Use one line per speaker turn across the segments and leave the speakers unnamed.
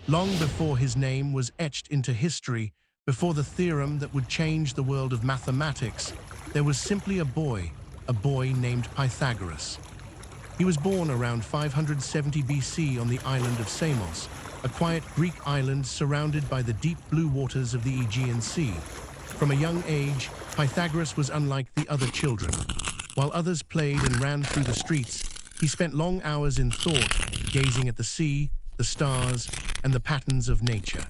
Long before his name was etched into history, before the theorem that would change the world of mathematics, there was simply a boy named Pythagoras. He was born around 570 BC on the island of Samos, a quiet Greek island surrounded by the deep blue waters of the Aegean Sea. From a young age, Pythagoras was unlike the other children. While others played and ran through the streets, he spent long hours in thought, gazing at the sea, the stars, and the patterns of nature.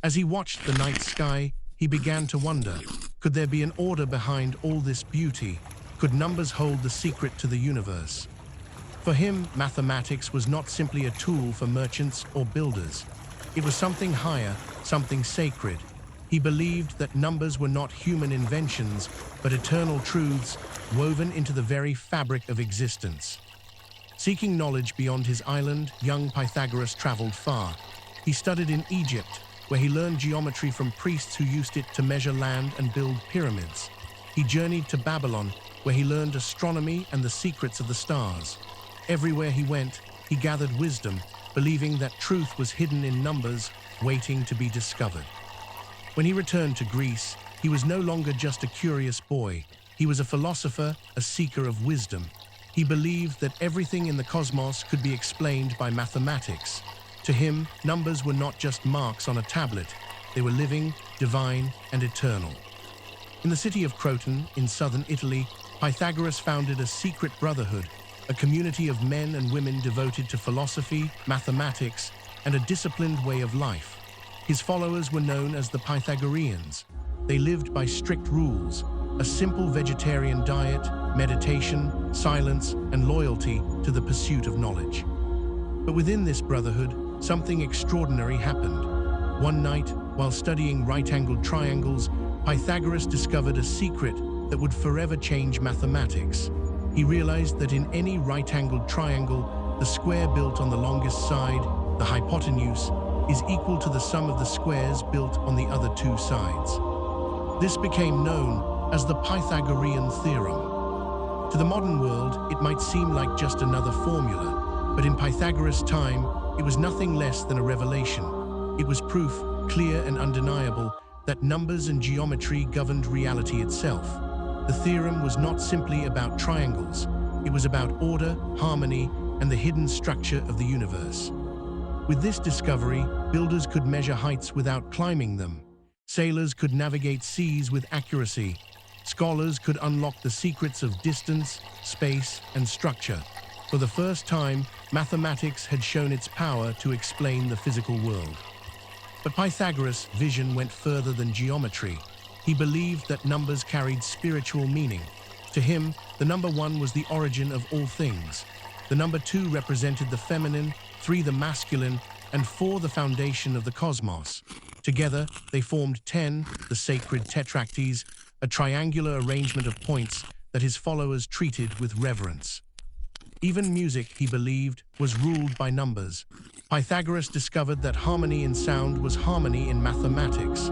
As he watched the night sky, he began to wonder, could there be an order behind all this beauty? Could numbers hold the secret to the universe? For him, mathematics was not simply a tool for merchants or builders. It was something higher, something sacred. He believed that numbers were not human inventions, but eternal truths woven into the very fabric of existence. Seeking knowledge beyond his island, young Pythagoras traveled far. He studied in Egypt, where he learned geometry from priests who used it to measure land and build pyramids. He journeyed to Babylon, where he learned astronomy and the secrets of the stars. Everywhere he went, he gathered wisdom, believing that truth was hidden in numbers, waiting to be discovered. When he returned to Greece, he was no longer just a curious boy. He was a philosopher, a seeker of wisdom. He believed that everything in the cosmos could be explained by mathematics. To him, numbers were not just marks on a tablet. They were living, divine, and eternal. In the city of Croton, in southern Italy, Pythagoras founded a secret brotherhood, a community of men and women devoted to philosophy, mathematics, and a disciplined way of life. His followers were known as the Pythagoreans. They lived by strict rules, a simple vegetarian diet, meditation, silence, and loyalty to the pursuit of knowledge. But within this brotherhood, something extraordinary happened. One night, while studying right-angled triangles, Pythagoras discovered a secret that would forever change mathematics. He realized that in any right-angled triangle, the square built on the longest side, the hypotenuse, is equal to the sum of the squares built on the other two sides. This became known as the Pythagorean Theorem. To the modern world, it might seem like just another formula, but in Pythagoras' time, it was nothing less than a revelation. It was proof, clear and undeniable, that numbers and geometry governed reality itself. The theorem was not simply about triangles. It was about order, harmony, and the hidden structure of the universe. With this discovery, builders could measure heights without climbing them. Sailors could navigate seas with accuracy. Scholars could unlock the secrets of distance, space, and structure. For the first time, mathematics had shown its power to explain the physical world. But Pythagoras' vision went further than geometry. He believed that numbers carried spiritual meaning. To him, the number 1 was the origin of all things. The number 2 represented the feminine, 3 the masculine, and 4 the foundation of the cosmos. Together, they formed 10, the sacred tetracties, a triangular arrangement of points that his followers treated with reverence. Even music, he believed, was ruled by numbers. Pythagoras discovered that harmony in sound was harmony in mathematics.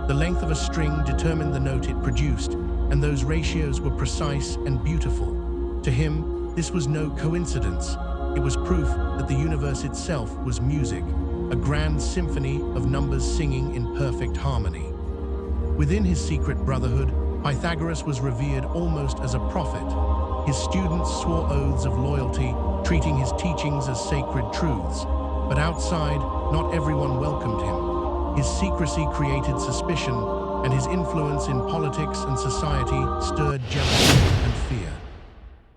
The length of a string determined the note it produced, and those ratios were precise and beautiful. To him, this was no coincidence. It was proof that the universe itself was music, a grand symphony of numbers singing in perfect harmony. Within his secret brotherhood, Pythagoras was revered almost as a prophet. His students swore oaths of loyalty, treating his teachings as sacred truths. But outside, not everyone welcomed him. His secrecy created suspicion, and his influence in politics and society stirred jealousy and fear.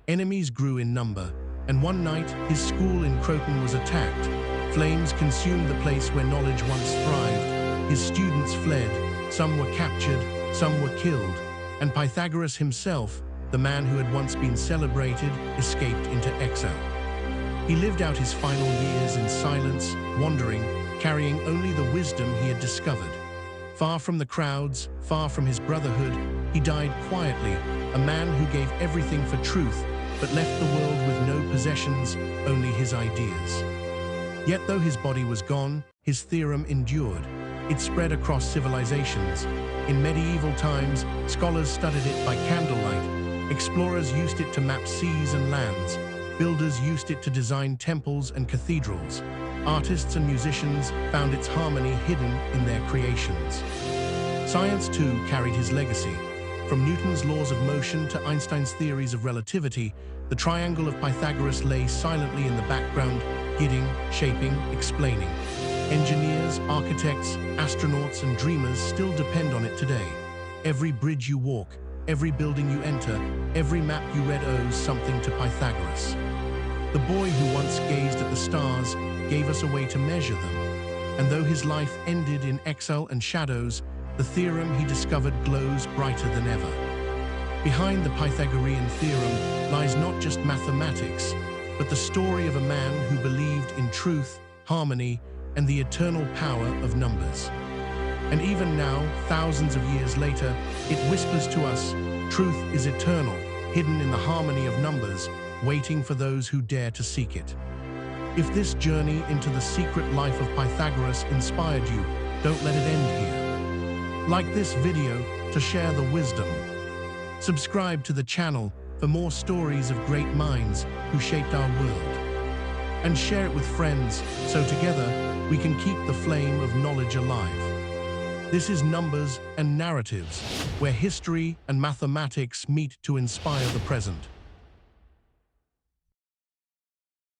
Enemies grew in number, and one night, his school in Croton was attacked. Flames consumed the place where knowledge once thrived. His students fled. Some were captured, some were killed, and Pythagoras himself, the man who had once been celebrated, escaped into exile. He lived out his final years in silence, wandering, carrying only the wisdom he had discovered. Far from the crowds, far from his brotherhood, he died quietly, a man who gave everything for truth, but left the world with no possessions, only his ideas. Yet though his body was gone, his theorem endured. It spread across civilizations. In medieval times, scholars studied it by candlelight. Explorers used it to map seas and lands. Builders used it to design temples and cathedrals. Artists and musicians found its harmony hidden in their creations. Science, too, carried his legacy. From Newton's laws of motion to Einstein's theories of relativity, the triangle of Pythagoras lay silently in the background, guiding, shaping, explaining. Engineers, architects, astronauts, and dreamers still depend on it today. Every bridge you walk, every building you enter, every map you read owes something to Pythagoras. The boy who once gazed at the stars gave us a way to measure them. And though his life ended in exile and shadows, the theorem he discovered glows brighter than ever. Behind the Pythagorean Theorem lies not just mathematics, but the story of a man who believed in truth, harmony, and the eternal power of numbers. And even now, thousands of years later, it whispers to us, truth is eternal, hidden in the harmony of numbers, waiting for those who dare to seek it. If this journey into the secret life of Pythagoras inspired you, don't let it end here. Like this video to share the wisdom. Subscribe to the channel for more stories of great minds who shaped our world. And share it with friends so together we can keep the flame of knowledge alive. This is Numbers and Narratives, where history and mathematics meet to inspire the present.